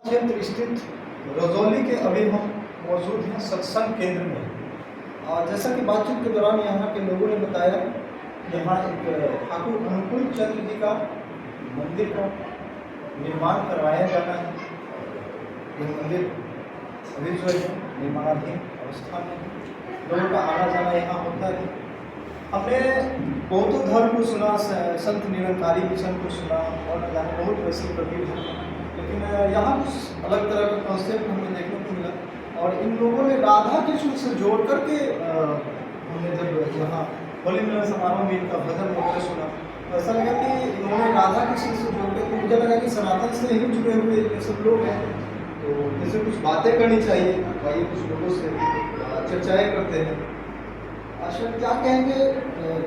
केंद्र स्थित रजौली के अभी हम मौजूद हैं सत्संग केंद्र में। और जैसा कि बातचीत के दौरान यहाँ के लोगों ने बताया, यहाँ एक ठाकुर अनुकूल चंद्र जी का मंदिर का निर्माण करवाया जाना है। यह मंदिर अभी जो है निर्माणाधीन अवस्था में लोगों का आना जाना यहाँ होता है। हमने बौद्ध धर्म को सुना, संत निरंकारी मिशन को सुना और न जाने बहुत वैसे कबीर धर्म, लेकिन यहाँ कुछ अलग तरह का कॉन्सेप्ट हमें देखने को मिला। और इन लोगों ने राधा कृष्ण से जोड़ करके हमने जब यहाँ होली मिलन समारोह में इनका भजन वगैरह सुना तो ऐसा लगा कि इन्होंने राधा कृष्ण से जोड़ करके, मुझे लगा कि सनातन से ही जुड़े हुए ये सब लोग हैं, तो जैसे कुछ बातें करनी चाहिए। आइए कुछ लोगों से चर्चाएँ करते हैं। अच्छा, क्या कहेंगे?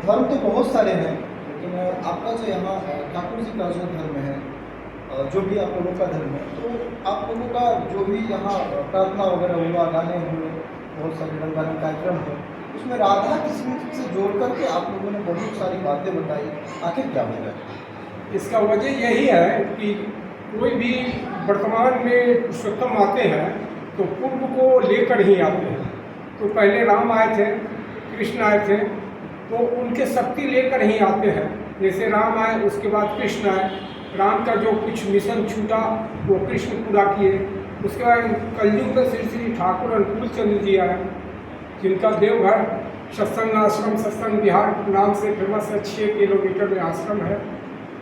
धर्म तो बहुत सारे हैं, लेकिन आपका जो यहाँ ठाकुर जी का जो धर्म है, जो भी आप लोगों का धर्म है, तो आप लोगों का जो भी यहाँ प्रार्थना वगैरह हुआ, गाने हुए, बहुत सारे रंगारंग कार्यक्रम हुए, उसमें राधा कृष्ण से जोड़ करके आप लोगों ने बहुत सारी बातें बताई। आखिर क्या वजह? इसका वजह यही है कि कोई भी वर्तमान में पुरुषोत्तम आते हैं तो पूर्व को लेकर ही आते हैं। तो पहले राम आए थे, कृष्ण आए थे, तो उनके शक्ति लेकर ही आते हैं। जैसे राम आए, उसके बाद कृष्ण आए, राम का जो कुछ मिशन छूटा वो कृष्ण पूरा किए। उसके बाद कलयुग में श्री श्री ठाकुर अनुकूल चंद्र जी आए, जिनका देवघर सत्संग आश्रम, सत्संग विहार नाम से फेमस है। 6 किलोमीटर में आश्रम है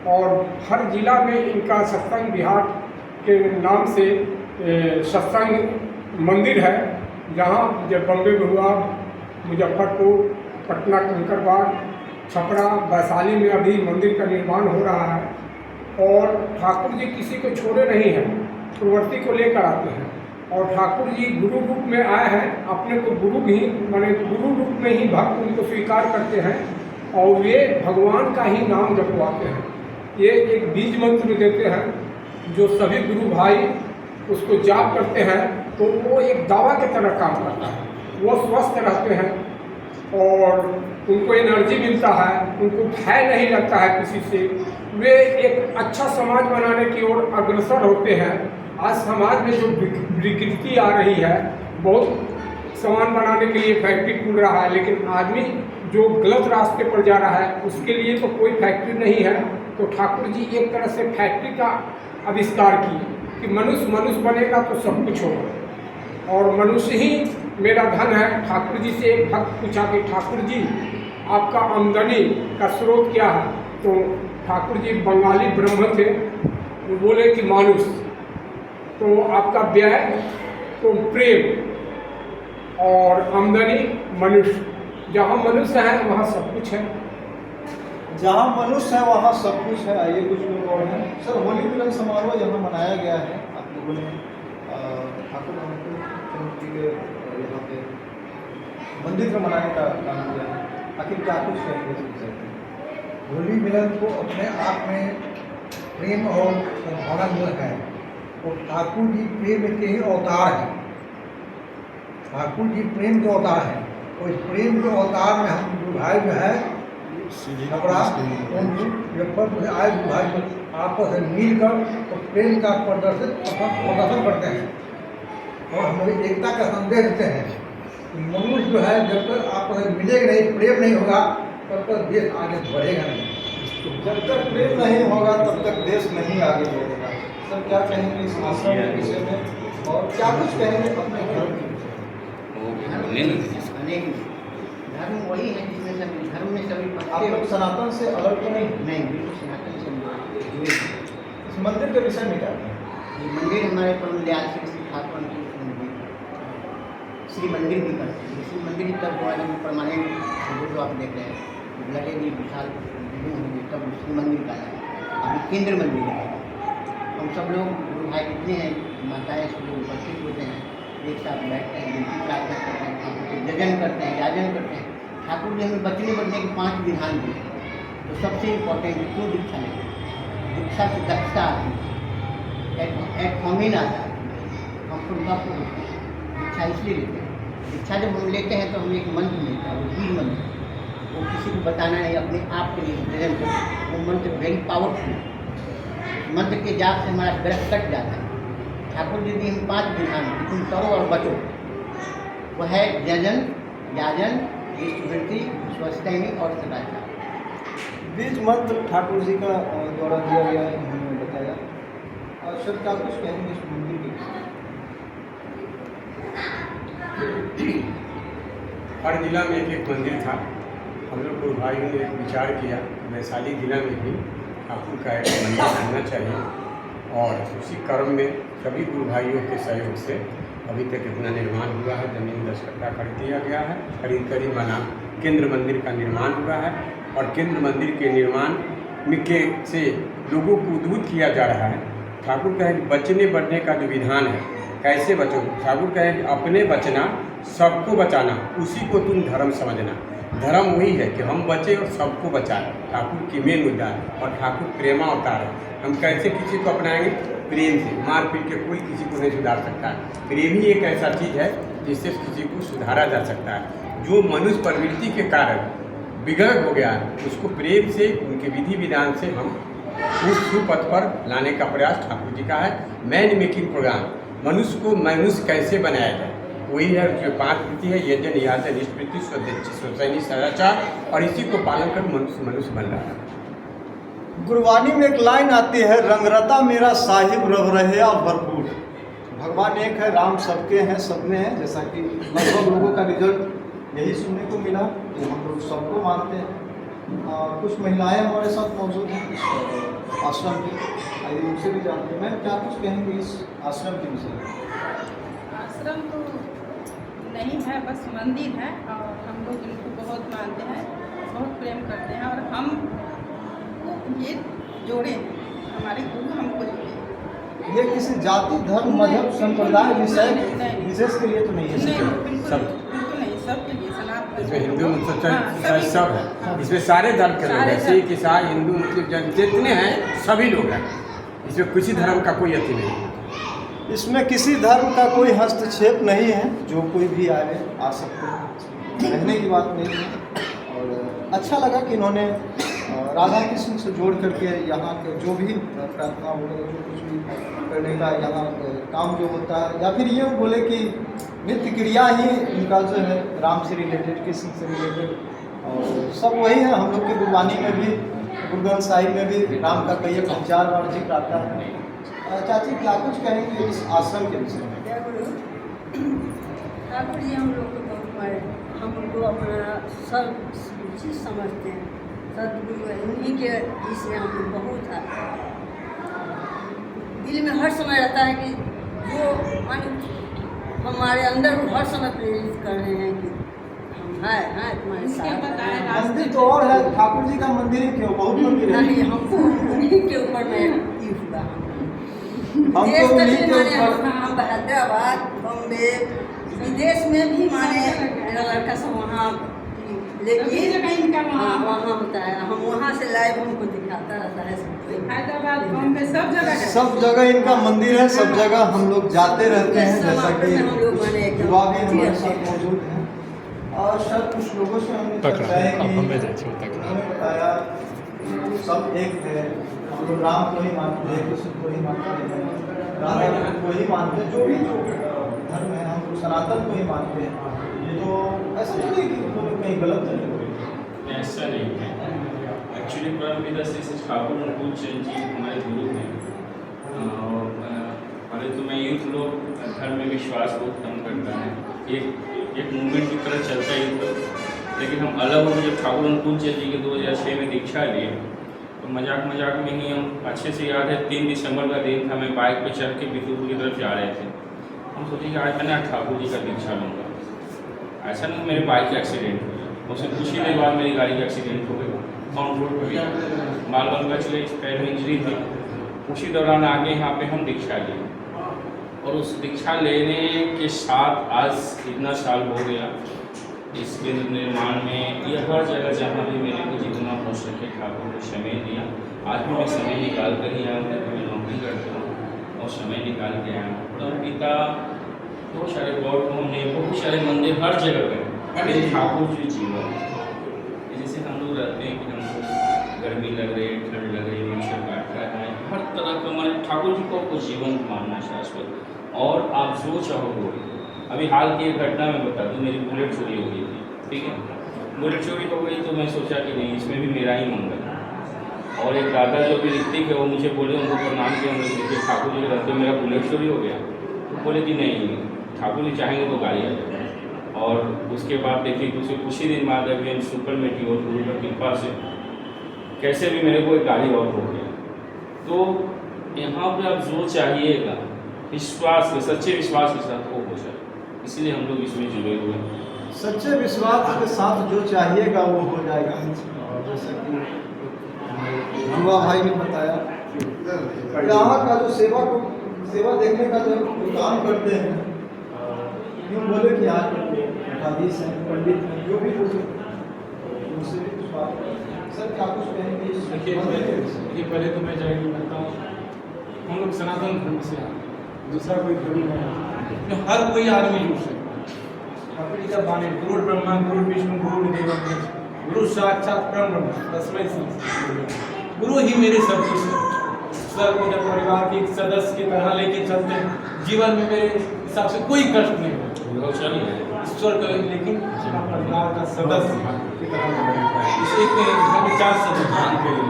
और हर जिला में इनका सत्संग विहार के नाम से सत्संग मंदिर है। जहाँ जब बम्बे में हुआ, मुजफ्फरपुर, पटना, कंकड़बाग, छपरा, वैशाली में अभी मंदिर का निर्माण हो रहा है। और ठाकुर जी किसी को छोड़े नहीं हैं, प्रवृत्ति को लेकर आते हैं। और ठाकुर जी गुरु रूप में आए हैं, अपने को गुरु ही माने गुरु रूप में ही भक्त उनको स्वीकार करते हैं और वे भगवान का ही नाम जपवाते हैं। ये एक बीज मंत्र देते हैं जो सभी गुरु भाई उसको जाप करते हैं तो वो एक दवा की तरह काम करता है। वो स्वस्थ रहते हैं और उनको एनर्जी मिलता है, उनको भय नहीं लगता है किसी से। वे एक अच्छा समाज बनाने की ओर अग्रसर होते हैं। आज समाज में जो विकृति आ रही है, बहुत सामान बनाने के लिए फैक्ट्री खुल रहा है, लेकिन आदमी जो गलत रास्ते पर जा रहा है उसके लिए तो कोई फैक्ट्री नहीं है। तो ठाकुर जी एक तरह से फैक्ट्री का आविष्कार किए कि मनुष्य बनेगा तो सब कुछ होगा और मनुष्य ही मेरा धन है। ठाकुर जी से एक भक्त पूछा कि ठाकुर जी आपका आमदनी का स्रोत क्या है? तो ठाकुर जी बंगाली ब्राह्मण थे, वो बोले कि मानुष। तो आपका व्यय तो प्रेम और आमदनी मनुष्य। जहाँ मनुष्य है वहाँ सब कुछ है। जहाँ मनुष्य है वहाँ सब कुछ है। आइए कुछ लोग और हैं। सर, होली मिलन समारोह यहाँ मनाया गया है, आप लोगों ने ठाकुर अनुकूल चंद्र जी के यहाँ पे मंदिर में मनाने का काम किया है। आखिर क्या कुछ कहेंगे? होली मिलन को अपने आप में प्रेम और सद्भावना है। और ठाकुर जी प्रेम के ही अवतार हैं। ठाकुर जी प्रेम के अवतार हैं। और इस प्रेम के अवतार में हम जो भाई जो है मुजफ्फरपुर से आए भाई आपस में मिलकर तो प्रेम का प्रदर्शन करते हैं और हमें एकता का संदेश देते हैं। मनुष्य जो है जब तक आपस में मिलेगा नहीं, प्रेम नहीं होगा, तब तक देश आगे बढ़ेगा नहीं। जब तक प्रेम नहीं होगा तब तक देश नहीं आगे बढ़ेगा। सर, क्या कहेंगे इस आश्रम के विषय में और क्या कुछ कहेंगे अपने धर्म के विषय में? धर्म वही है जिसमें सभी धर्म में सभी आप लोग सनातन से अलग तो नहीं? बिल्कुल सनातन से जुड़े। इस मंदिर के विषय में क्या? ये मंदिर हमारे परम दयाल श्री ठाकुर श्री मंदिर भी करते हैं। श्री मंदिर ही तब हुआ जब परमानेंट जो आप देख रहे हैं लगेगी विशाल बिल्डिंग होगी, तब श्री मंदिर का है। अभी केंद्र मंदिर है। हम सब लोग गुरु भाई जितने हैं, माताएँ सब लोग उपस्थित होते हैं, एक साथ बैठते हैं, विनती प्रार्थना करते हैं, ठाकुर के जजन करते हैं, याजन करते हैं। ठाकुर जी हमें बचने के 5 विधान दिए। तो सबसे इम्पोर्टेंट क्यों दीक्षा लेते हैं? दीक्षा से दक्षता आती है, एक फॉर्मिन आता है, हम उनका दीक्षा इसलिए लेते हैं। दीक्षा जब हम लेते हैं तो हमें एक मंत्र मिलता है, वो बीज मंत्र। वो किसी को बताना नहीं, अपने आप के लिए प्रेजेंट करते हैं। वो मंत्र वेरी पावरफुल। मंत्र के जाप से हमारा ग्रह कट जाता है ठाकुर जी की 5 विधान कि तुम करो और बचो। वह है यजन, याजन, इष्टवृत्ति, स्वस्तिनी और सदाचार। बीज मंत्र ठाकुर जी का द्वारा दिया गया है, उन्होंने बताया। और सर क्या कुछ कहेंगे इस मंदिर के विषय में? हर जिला में एक मंदिर था। हम लोग गुरु भाइयों ने एक विचार किया, वैशाली जिला में भी ठाकुर का एक मंदिर बनना चाहिए, और उसी क्रम में सभी गुरु भाइयों के सहयोग से अभी तक इतना निर्माण हुआ है। ज़मीन 10 कट्ठा खरीद दिया गया है। करीब माना केंद्र मंदिर का निर्माण हुआ है, और केंद्र मंदिर के निर्माण के से लोगों को उद्बुद्ध किया जा रहा है। ठाकुर कहे कि बचने बढ़ने का जो विधान है, कैसे बचो। ठाकुर कहे कि अपने बचना, सबको बचाना, उसी को तुम धर्म समझना। धर्म वही है कि हम बचें और सबको बचाएं। ठाकुर की मेन मुद्दा है, और ठाकुर प्रेमा अवतार है। हम कैसे किसी को अपनाएंगे? प्रेम से। मार पीट के कोई किसी को नहीं सुधार सकता है। प्रेम ही एक ऐसा चीज़ है जिससे किसी को सुधारा जा सकता है। जो मनुष्य प्रवृत्ति के कारण बिगड़ हो गया है, उसको प्रेम से, उनके विधि विधान से हम उस सुपथ पर लाने का प्रयास ठाकुर जी का है। मैन मेकिंग प्रोग्राम, मनुष्य को मनुष्य कैसे बनाया जाए, वही है। जो 5 वृत्ति है, यजन, याजन, इष्टवृत्ति, स्वस्तिनी, सदाचार, और इसी को पालन कर मनुष्य बन रहा है। गुरबानी में एक लाइन आती है, रंगरता मेरा साहिब रव रहे भरपूर। भगवान एक है, राम सबके हैं, सब में है। जैसा कि लगभग लोगों का रिजल्ट यही सुनने को मिला, तो हम लोग सबको मानते हैं। कुछ महिलाएं हमारे साथ मौजूद हैं इस आश्रम की, आइए उनसे भी जानते हैं। मैम क्या कुछ कहेंगे इस आश्रम के विषय में? आश्रम तो नहीं है, बस मंदिर है, और हम लोग इनको बहुत मानते हैं, बहुत प्रेम करते हैं, और हम ये जोड़े हैं, हमारे गुरु हमको जोड़े। ये किसी जाति, धर्म, मजहब, संप्रदाय विषय नहीं। विशेष के लिए तो नहीं है? बिल्कुल नहीं, सबके लिए सनातन। इसमें हिंदू, मुसलमान सब है। इसमें सारे धर्म के लोग हैं, सिख, ईसाई, हिंदू, मुस्लिम, जितने हैं सभी लोग हैं। इसमें किसी धर्म का कोई अति नहीं। इसमें किसी धर्म का कोई हस्तक्षेप नहीं है, जो कोई भी आए आ सकते हैं, रहने की बात नहीं है। और अच्छा लगा कि इन्होंने राधा कृष्ण से जोड़ करके यहाँ के जो भी प्रार्थना वगैरह जो कुछ भी करने का यहाँ काम जो होता है, या फिर ये बोले कि नित्य क्रिया ही इनका जो है राम से रिलेटेड, कृष्ण से रिलेटेड, और सब वही है। हम लोग की गुरबानी में भी, गुरु ग्रंथ साहिब में भी राम का कई 4 बार जिक्र आता है। चाची क्या कुछ कहेंगे इस आश्रम के विषय में? ठाकुर जी हम लोग को बहुत मारे, हम उनको अपना सब चीज़ समझते हैं। सदगुरु है, उन्हीं के इसमें हम लोग बहुत दिल में हर समय रहता है कि जो हमारे अंदर वो हर समय प्रेरित कर रहे हैं कि हम हैं तुम्हारे साथ। मंदिर तो और है, ठाकुर जी का मंदिर ही क्यों, बहुत मंदिर है। नहीं, हमको उन्हीं के ऊपर में ये हुआ। हमको उन्हीं के ऊपर, हम हैदराबाद, बॉम्बे, विदेश में भी माने मेरा लड़का सब वहाँ, लेकिन वहाँ होता है, हम वहाँ से लाइव हमको दिखाता रहता है। हैदराबाद, बॉम्बे, सब जगह इनका मंदिर है, सब जगह हम लोग जाते रहते हैं। जैसा कि युवा भी हमारे साथ मौजूद हैं, और सर कुछ लोगों से हमने चर्चा है कि उन्होंने बताया सब एक है, हम लोग राम को ही मानते हैं, कृष्ण को ही मानते हैं, राधा को ही मानते हैं, जो भी जो धर्म है हम लोग सनातन को ही मानते हैं। तो ऐसा तो नहीं कि उन्होंने कहीं गलत नहीं बोला? ऐसा नहीं है। एक्चुअली परमपिता श्री ठाकुर अनुकूल चंद जी हमारे गुरु हैं, और पहले तो मैं यूथ लोग धर्म में विश्वास बहुत कम करता है, एक मूवमेंट की तरह चलता है यूथ लोग, लेकिन हम अलग हो। जब ठाकुर अनुकूल चंद जी के 2006 में दीक्षा लिए, तो मजाक में ही हम, अच्छे से याद है 3 दिसंबर का दिन था, मैं बाइक पे चढ़ के बितुपुर की तरफ जा रहे थे। हम सोचे कि आज मैं ना ठाकुर जी का दीक्षा लूँगा। ऐसा नहीं मेरे बाइक का एक्सीडेंट हो गया, उससे कुछ ही देर बाद मेरी गाड़ी का एक्सीडेंट हो गया, माउंट रोड पर भी मालवन का चले, पैर में इंजरी थी। उसी दौरान आगे यहाँ पे हम दीक्षा लिए, और उस दीक्षा लेने के साथ आज इतना साल हो गया इस केंद्र निर्माण में। ये हर जगह जहाँ भी मेरे को जितना हो सके ठाकुर ने समय दिया। आज भी मैं समय निकाल कर ही आया हूँ, मैं नौकरी करता हूँ और समय निकाल के आया हूँ। परमपिता बहुत सारे गॉड को हमने बहुत सारे मंदिर हर जगह गए, लेकिन ठाकुर जी जीवन जैसे हम लोग रहते हैं कि हमको गर्मी लग रही है, ठंड लग रही है, मच्छर काट रहा है, हर तरह का मैंने ठाकुर जी को जीवंत मानना शाश्वत, और आप जो चाहो वो। अभी हाल की एक घटना मैं बता दूँ, मेरी बुलेट चोरी हो गई थी, ठीक है। बुलेट चोरी हो गई तो मैं सोचा कि नहीं, इसमें भी मेरा ही मंगल है। और एक दादा जो भी ऋतिक है वो मुझे बोले, उनको प्रणाम किया, उन्होंने देखिए ठाकुर जी के रहते मेरा बुलेट चोरी हो गया। बोले कि नहीं, ठाकुर जी चाहेंगे तो गाड़ी आ जाएगी। और उसके बाद देखिए कि उसे कुछ ही दिन बाद अभी हम सुपर मेटी और गुरु की कृपा से कैसे भी मेरे को एक गाड़ी और हो गया। तो यहाँ पर आप जो चाहिएगा विश्वास के, सच्चे विश्वास के साथ वो हो जाए, इसलिए हम लोग इसमें जुड़े हुए हैं। सच्चे विश्वास के साथ जो चाहिएगा वो हो जाएगा। और जैसे कि युवा भाई ने बताया, यहाँ का जो सेवा देखने का जो काम करते हैं, यूँ बोले कि आज मठाधीश हैं, पंडित हैं, जो भी लोग उनसे भी कुछ बात करें। सर क्या कुछ कहेंगे? देखिए पहले तो मैं जय हिंद कहता हूँ। हम लोग सनातन धर्म से हैं, दूसरा कोई धर्म नहीं है। हर कोई आदमी जुड़ सकता है। ठाकुर जी का बानी, गुरु ब्रह्मा गुरु विष्णु गुरु देव गुरु साक्षात ब्रह्म तस्मै श्री। गुरु ही मेरे सब कुछ है। सर मेरे परिवार के एक सदस्य की तरह लेके चलते हैं। जीवन में मेरे हिसाब से कोई कष्ट नहीं है ईश्वर का, लेकिन अपना परिवार का सदस्य की तरह इसे घर में 4 सदस्य,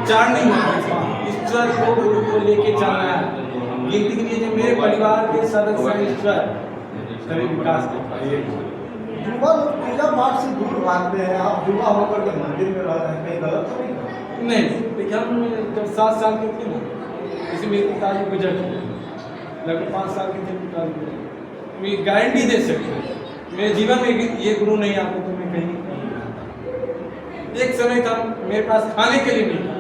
4 नहीं होता, ईश्वर को गुरु को लेके चलना है। गिनती के लिए जो मेरे परिवार के सदस्य हैं ईश्वर, तभी विकास कर पाएंगे। युवा लोग पूजा पाठ से दूर भागते हैं, आप युवा होकर के मंदिर में रह रहे हैं, कहीं गलत तो नहीं कर? नहीं, देखिए हम जब 7 साल के थे ना, इसी मेरे पिताजी गुजर गए, लगभग 5 साल के थे पिताजी गुजर। मैं गारंटी दे सकते हैं मेरे जीवन में ये गुरु नहीं आते तो मैं कहीं नहीं। एक समय था मेरे पास खाने के लिए नहीं था,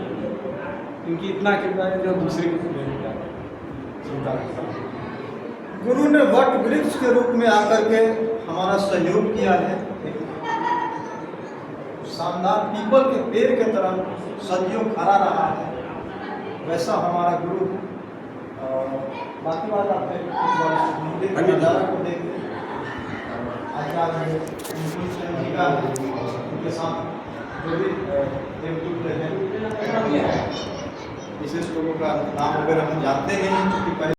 क्योंकि इतना कृपा है जो दूसरे को देने का चिंता करता हूँ। गुरु ने वट वृक्ष के रूप में आकर के हमारा सहयोग किया है। शानदार पीपल के पेड़ के तरह सदियों खड़ा रहा है, वैसा हमारा गुरु है। और बाकी बात आप मंदिर के नज़ारा को देख लें। आचार्य उनके साथ जो भी देवदूत हैं, विशेष लोगों का नाम वगैरह हम जानते नहीं, क्योंकि